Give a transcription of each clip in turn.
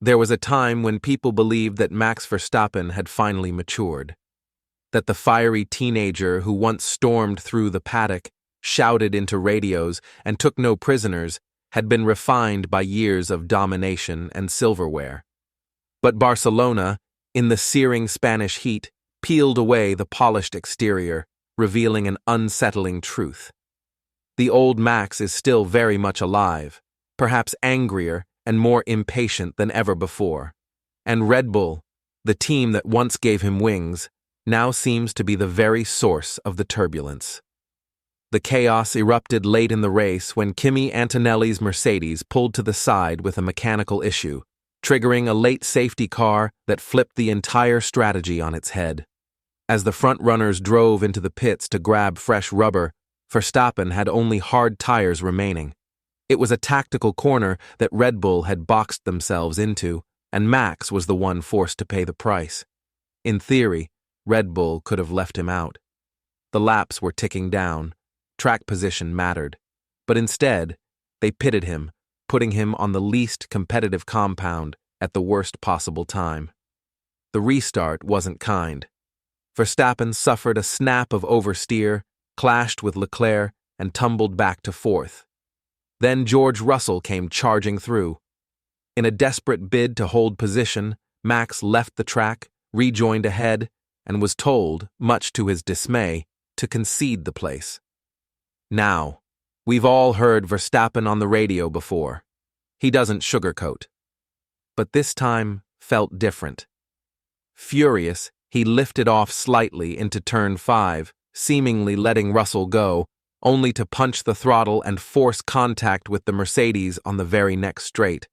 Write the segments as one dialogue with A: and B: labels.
A: There was a time when people believed that Max Verstappen had finally matured, that the fiery teenager who once stormed through the paddock, shouted into radios, and took no prisoners had been refined by years of domination and silverware. But Barcelona, in the searing Spanish heat, peeled away the polished exterior, revealing an unsettling truth. The old Max is still very much alive, perhaps angrier and more impatient than ever before. And Red Bull, the team that once gave him wings, now seems to be the very source of the turbulence. The chaos erupted late in the race when Kimi Antonelli's Mercedes pulled to the side with a mechanical issue, triggering a late safety car that flipped the entire strategy on its head. As the front runners drove into the pits to grab fresh rubber, Verstappen had only hard tires remaining. It was a tactical corner that Red Bull had boxed themselves into, and Max was the one forced to pay the price. In theory, Red Bull could have left him out. The laps were ticking down, track position mattered, but instead, they pitted him, putting him on the least competitive compound at the worst possible time. The restart wasn't kind. Verstappen suffered a snap of oversteer, clashed with Leclerc, and tumbled back to fourth. Then George Russell came charging through. In a desperate bid to hold position, Max left the track, rejoined ahead, and was told, much to his dismay, to concede the place. Now, we've all heard Verstappen on the radio before. He doesn't sugarcoat. But this time felt different. Furious, he lifted off slightly into turn 5, seemingly letting Russell go, only to punch the throttle and force contact with the Mercedes on the very next straight.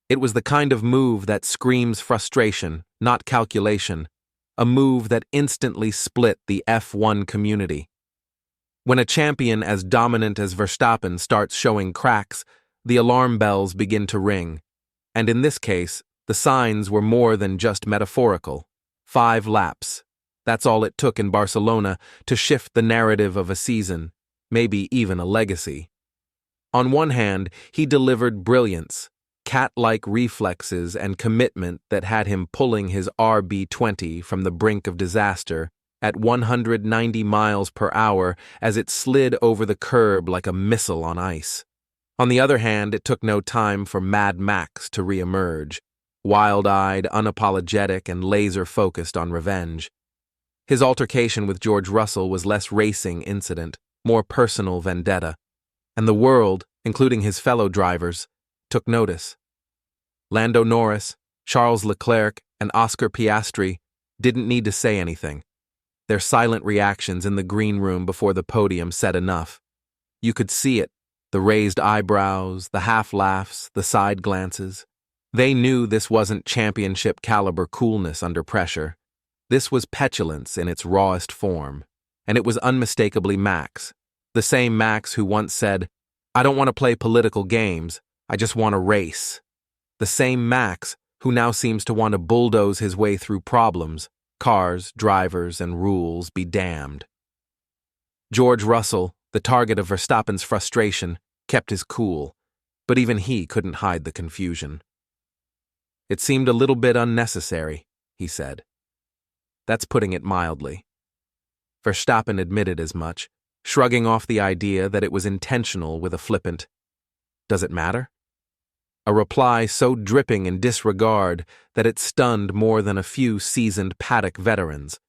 A: It was the kind of move that screams frustration, not calculation, a move that instantly split the F1 community. When a champion as dominant as Verstappen starts showing cracks, the alarm bells begin to ring. And in this case, the signs were more than just metaphorical. 5 laps. That's all it took in Barcelona to shift the narrative of a season, maybe even a legacy. On one hand, he delivered brilliance, cat-like reflexes and commitment that had him pulling his RB20 from the brink of disaster at 190 miles per hour as it slid over the curb like a missile on ice. On the other hand, it took no time for Mad Max to re-emerge, wild-eyed, unapologetic, and laser-focused on revenge. His altercation with George Russell was less racing incident, more personal vendetta, and the world, including his fellow drivers, took notice. Lando Norris, Charles Leclerc, and Oscar Piastri didn't need to say anything. Their silent reactions in the green room before the podium said enough. You could see it, the raised eyebrows, the half-laughs, the side glances. They knew this wasn't championship-caliber coolness under pressure. This was petulance in its rawest form, and it was unmistakably Max, the same Max who once said, "I don't want to play political games, I just want to race." The same Max who now seems to want to bulldoze his way through problems, cars, drivers, and rules be damned. George Russell, the target of Verstappen's frustration, kept his cool, but even he couldn't hide the confusion. "It seemed a little bit unnecessary," he said. That's putting it mildly. Verstappen admitted as much, shrugging off the idea that it was intentional with a flippant, "Does it matter?" A reply so dripping in disregard that it stunned more than a few seasoned paddock veterans.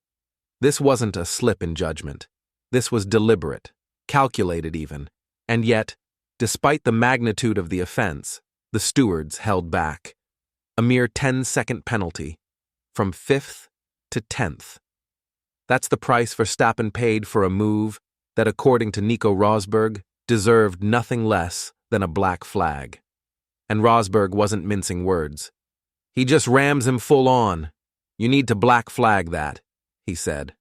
A: This wasn't a slip in judgment. This was deliberate, calculated even, and yet, despite the magnitude of the offense, the stewards held back. A mere 10-second penalty, from 5th to 10th. That's the price Verstappen paid for a move that, according to Nico Rosberg, deserved nothing less than a black flag. And Rosberg wasn't mincing words. "He just rams him full on. You need to black flag that," he said.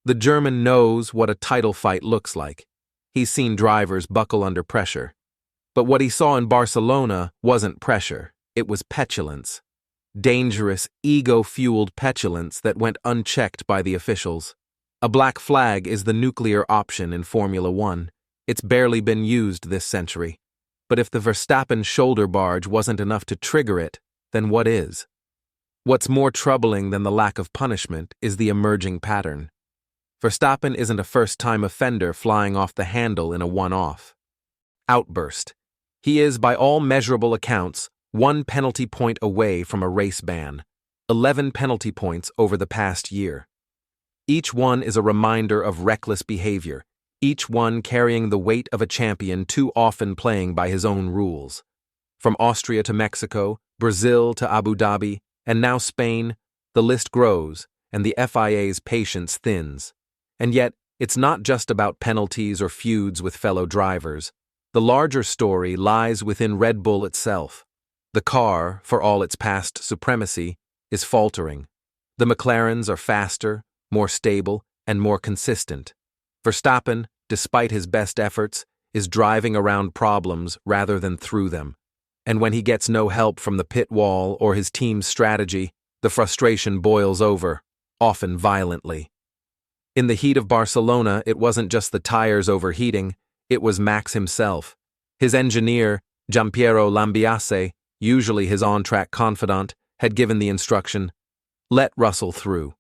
A: The German knows what a title fight looks like. He's seen drivers buckle under pressure. But what he saw in Barcelona wasn't pressure, it was petulance. Dangerous, ego-fueled petulance that went unchecked by the officials. A black flag is the nuclear option in Formula One. It's barely been used this century. But if the Verstappen shoulder barge wasn't enough to trigger it, then what is? What's more troubling than the lack of punishment is the emerging pattern. Verstappen isn't a first-time offender flying off the handle in a one-off outburst. He is, by all measurable accounts, 1 penalty point away from a race ban, 11 penalty points over the past year. Each one is a reminder of reckless behavior, each one carrying the weight of a champion too often playing by his own rules. From Austria to Mexico, Brazil to Abu Dhabi, and now Spain, the list grows, and the FIA's patience thins. And yet, it's not just about penalties or feuds with fellow drivers. The larger story lies within Red Bull itself. The car, for all its past supremacy, is faltering. The McLarens are faster, more stable, and more consistent. Verstappen, despite his best efforts, is driving around problems rather than through them. And when he gets no help from the pit wall or his team's strategy, the frustration boils over, often violently. In the heat of Barcelona, it wasn't just the tires overheating, it was Max himself. His engineer, Giampiero Lambiase, usually his on-track confidant, had given the instruction, "Let Russell through."